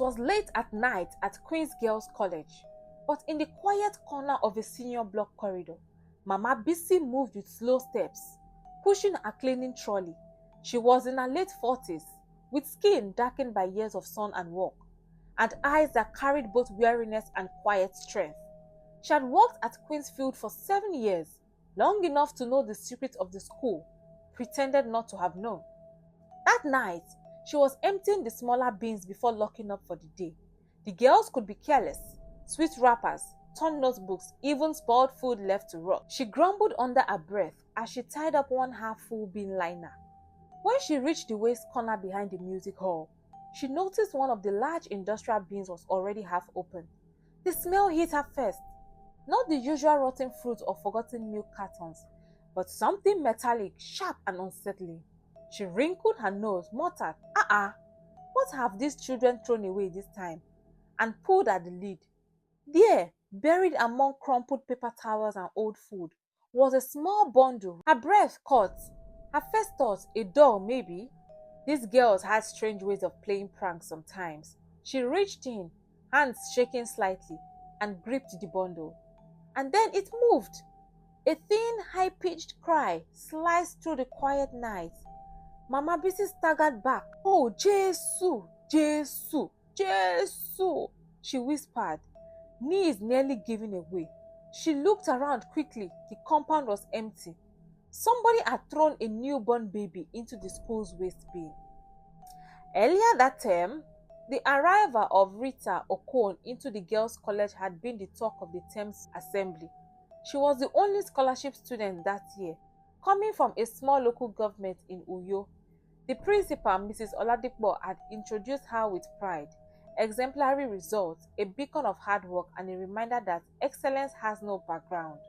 was late at night at Queen's Girls College, but in the quiet corner of a senior block corridor, Mama Bisi moved with slow steps, pushing a cleaning trolley. She was in her late 40s, with skin darkened by years of sun and work, and eyes that carried both weariness and quiet strength. She had worked at Queensfield for 7 years, long enough to know the secrets of the school, pretended not to have known. That night, she was emptying the smaller bins before locking up for the day. The girls could be careless, sweet wrappers, torn notebooks, even spoiled food left to rot. She grumbled under her breath as she tied up one half-full bin liner. When she reached the waste corner behind the music hall, she noticed one of the large industrial bins was already half open. The smell hit her first. Not the usual rotten fruit or forgotten milk cartons, but something metallic, sharp and unsettling. She wrinkled her nose, muttered, what have these children thrown away this time? And pulled at the lid. There, buried among crumpled paper towels and old food, was a small bundle. Her breath caught. Her first thought, a doll maybe. These girls had strange ways of playing pranks sometimes. She reached in, hands shaking slightly, and gripped the bundle. And then it moved. A thin, high-pitched cry sliced through the quiet night. Mama Bisi staggered back. "Oh, Jesus! Jesus! Jesus!" she whispered, knees nearly giving away. She looked around quickly. The compound was empty. Somebody had thrown a newborn baby into the school's waste bin. Earlier that term, the arrival of Rita Okon into the girls' college had been the talk of the term's assembly. She was the only scholarship student that year, coming from a small local government in Uyo. The principal, Mrs. Oladipo, had introduced her with pride, exemplary results, a beacon of hard work, and a reminder that excellence has no background.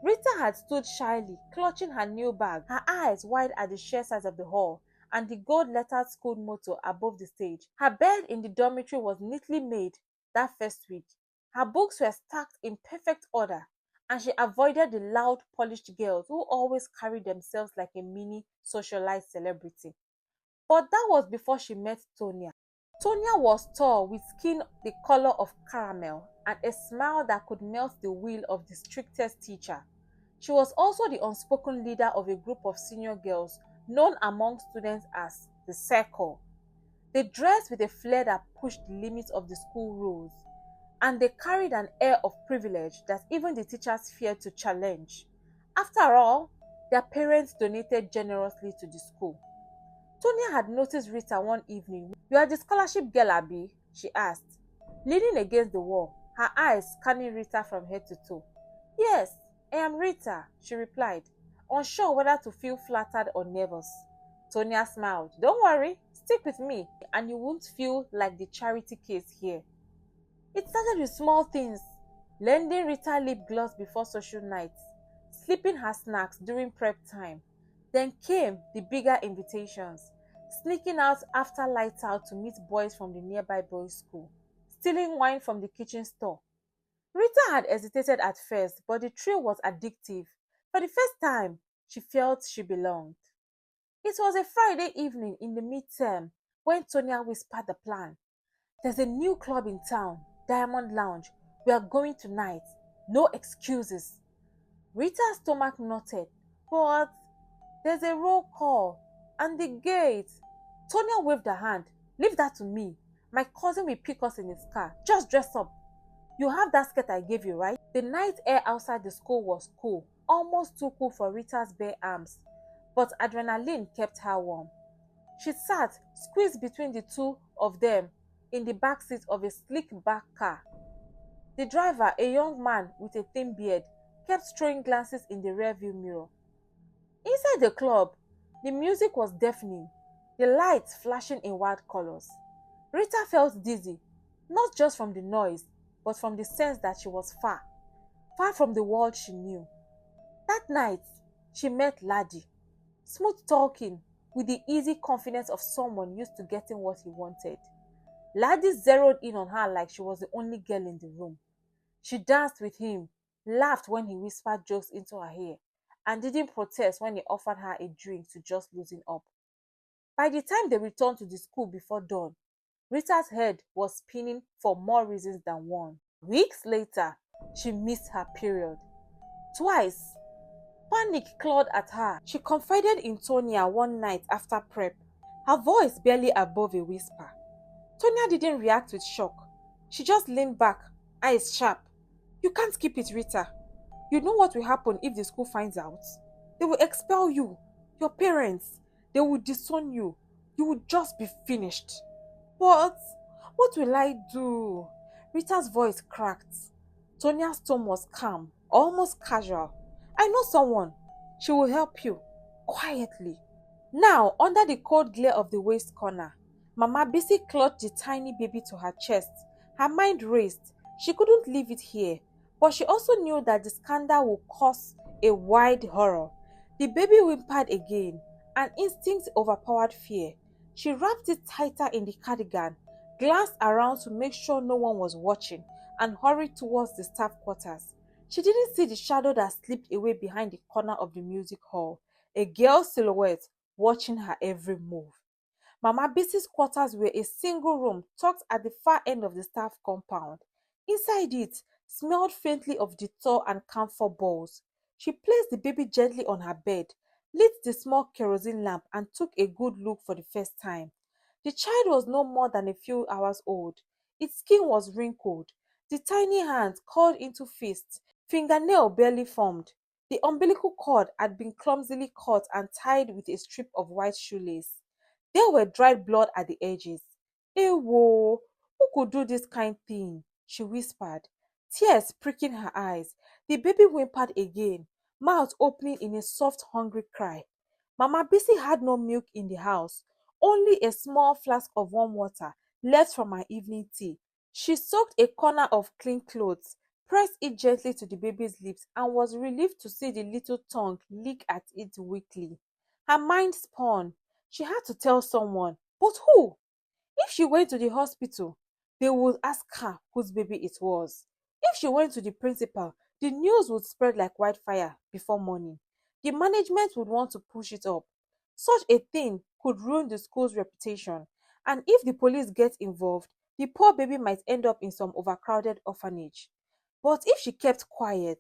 Rita had stood shyly, clutching her new bag, her eyes wide at the sheer size of the hall and the gold-lettered school motto above the stage. Her bed in the dormitory was neatly made that first week. Her books were stacked in perfect order, and she avoided the loud, polished girls who always carried themselves like a mini socialized celebrity. But that was before she met Tonya. Tonya was tall, with skin the color of caramel and a smile that could melt the will of the strictest teacher. She was also the unspoken leader of a group of senior girls known among students as the Circle. They dressed with a flair that pushed the limits of the school rules, and they carried an air of privilege that even the teachers feared to challenge. After all, their parents donated generously to the school. Tonya had noticed Rita one evening. "You are the scholarship girl, Abi?" she asked, leaning against the wall, her eyes scanning Rita from head to toe. "Yes, I am Rita," she replied, unsure whether to feel flattered or nervous. Tonya smiled. "Don't worry, stick with me, and you won't feel like the charity case here." It started with small things, lending Rita lip gloss before social nights, slipping her snacks during prep time. Then came the bigger invitations, sneaking out after lights out to meet boys from the nearby boys' school, stealing wine from the kitchen store. Rita had hesitated at first, but the thrill was addictive. For the first time, she felt she belonged. It was a Friday evening in the midterm when Tonya whispered the plan. "There's a new club in town, Diamond Lounge. We are going tonight. No excuses." Rita's stomach knotted. "But there's a roll call and the gate." Tonya waved her hand. "Leave that to me. My cousin will pick us in his car. Just dress up. You have that skirt I gave you, right?" The night air outside the school was cool, almost too cool for Rita's bare arms, but adrenaline kept her warm. She sat, squeezed between the two of them, in the back seat of a sleek back car. The driver, a young man with a thin beard, kept throwing glances in the rearview mirror. Inside the club, the music was deafening, the lights flashing in wild colors. Rita felt dizzy, not just from the noise, but from the sense that she was far, far from the world she knew. That night, she met Laddie, smooth talking, with the easy confidence of someone used to getting what he wanted. Laddie zeroed in on her like she was the only girl in the room. She danced with him, laughed when he whispered jokes into her ear, and didn't protest when he offered her a drink to just loosen up. By the time they returned to the school before dawn, Rita's head was spinning for more reasons than one. Weeks later, she missed her period. Twice, panic clawed at her. She confided in Tonya one night after prep, her voice barely above a whisper. Tonya didn't react with shock. She just leaned back, eyes sharp. You can't keep it, Rita. You know what will happen if the school finds out? They will expel you, your parents. They will disown you. You will just be finished. But what will I do? Rita's voice cracked. Tonia's tone was calm, almost casual. I know someone. She will help you. Quietly. Now, under the cold glare of the waist corner, Mama Bisi clutched the tiny baby to her chest. Her mind raced. She couldn't leave it here, but she also knew that the scandal would cause a wide horror. The baby whimpered again. An instinct overpowered fear. She wrapped it tighter in the cardigan, glanced around to make sure no one was watching, and hurried towards the staff quarters. She didn't see the shadow that slipped away behind the corner of the music hall, a girl's silhouette watching her every move. Mama Bisi's quarters were a single room tucked at the far end of the staff compound. Inside it smelled faintly of Dettol and camphor balls. She placed the baby gently on her bed, lit the small kerosene lamp, and took a good look for the first time. The child was no more than a few hours old. Its skin was wrinkled, the tiny hands curled into fists, fingernail barely formed. The umbilical cord had been clumsily cut and tied with a strip of white shoelace. There were dried blood at the edges. Ewo, who could do this kind thing? She whispered, tears pricking her eyes. The baby whimpered again, mouth opening in a soft, hungry cry. Mama Bisi had no milk in the house, only a small flask of warm water left from her evening tea. She soaked a corner of clean clothes, pressed it gently to the baby's lips, and was relieved to see the little tongue lick at it weakly. Her mind spun. She had to tell someone. But who? If she went to the hospital, they would ask her whose baby it was. If she went to the principal, the news would spread like wildfire before morning. The management would want to push it up. Such a thing could ruin the school's reputation, and if the police get involved, the poor baby might end up in some overcrowded orphanage. But if she kept quiet,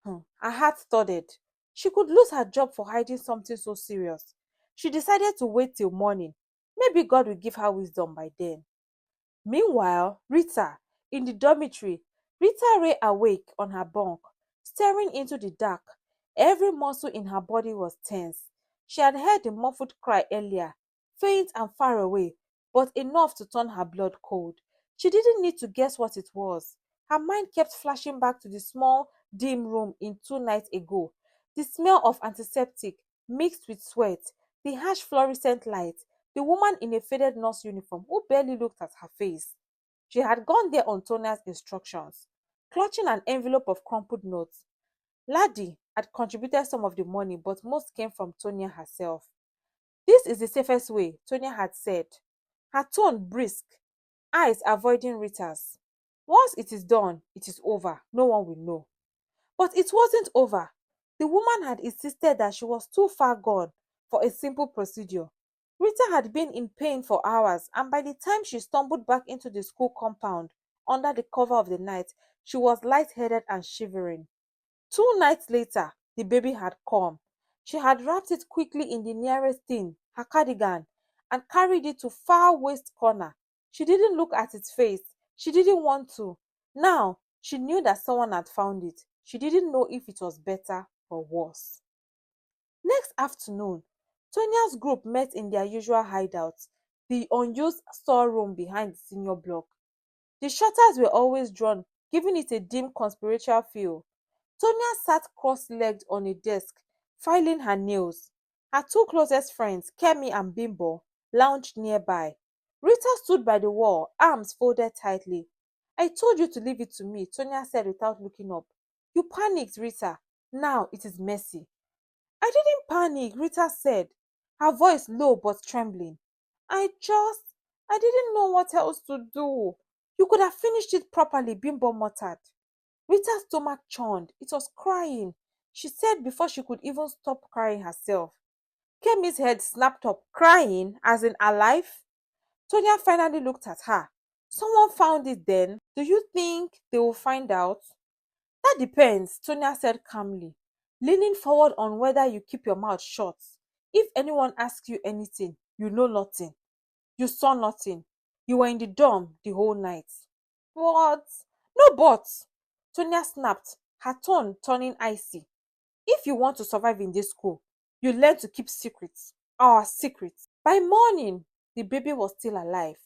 her heart thudded. She could lose her job for hiding something so serious. She decided to wait till morning. Maybe God will give her wisdom by then. Meanwhile, Rita, in the dormitory, Rita lay awake on her bunk, staring into the dark. Every muscle in her body was tense. She had heard the muffled cry earlier, faint and far away, but enough to turn her blood cold. She didn't need to guess what it was. Her mind kept flashing back to the small, dim room in 2 nights ago. The smell of antiseptic mixed with sweat, the harsh fluorescent light, the woman in a faded nurse uniform who barely looked at her face. She had gone there on Tonia's instructions, clutching an envelope of crumpled notes. Laddie had contributed some of the money, but most came from Tonia herself. This is the safest way, Tonia had said, her tone brisk, eyes avoiding Rita's. Once it is done, it is over. No one will know. But it wasn't over. The woman had insisted that she was too far gone for a simple procedure. Rita had been in pain for hours, and by the time she stumbled back into the school compound under the cover of the night, she was lightheaded and shivering. 2 nights later, the baby had come. She had wrapped it quickly in the nearest thing, her cardigan, and carried it to far waist corner. She didn't look at its face. She didn't want to. Now, she knew that someone had found it. She didn't know if it was better or worse. Next afternoon, Tonia's group met in their usual hideout, the unused storeroom behind the senior block. The shutters were always drawn, giving it a dim conspiratorial feel. Tonia sat cross-legged on a desk, filing her nails. Her two closest friends, Kemi and Bimbo, lounged nearby. Rita stood by the wall, arms folded tightly. I told you to leave it to me, Tonia said without looking up. You panicked, Rita. Now it is messy. I didn't panic, Rita said, her voice low but trembling. I didn't know what else to do. You could have finished it properly, Bimbo muttered. Rita's stomach churned. It was crying, she said before she could even stop crying herself. Kemi's head snapped up. Crying? As in alive? Tonya finally looked at her. Someone found it then. Do you think they will find out? That depends, Tonya said calmly, leaning forward on whether you keep your mouth shut. If anyone asks you anything, you know nothing. You saw nothing. You were in the dorm the whole night. What? No buts. Tonya snapped, her tone turning icy. If you want to survive in this school, you learn to keep secrets. Our secrets. By morning, the baby was still alive,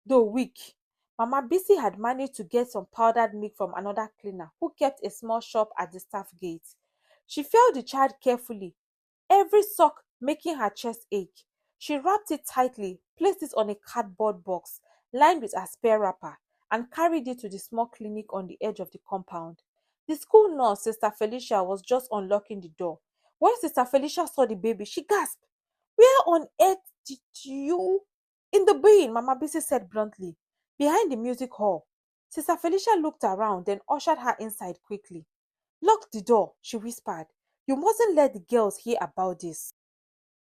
though weak. Mama Bisi had managed to get some powdered milk from another cleaner who kept a small shop at the staff gate. She felt the child carefully, every sock making her chest ache. She wrapped it tightly, placed it on a cardboard box lined with a spare wrapper, and carried it to the small clinic on the edge of the compound. The school nurse, Sister Felicia, was just unlocking the door. When Sister Felicia saw the baby, she gasped. Where on earth did you? In the bin, Mama Bisi said bluntly, behind the music hall. Sister Felicia looked around, then ushered her inside quickly. Lock the door, she whispered. You mustn't let the girls hear about this.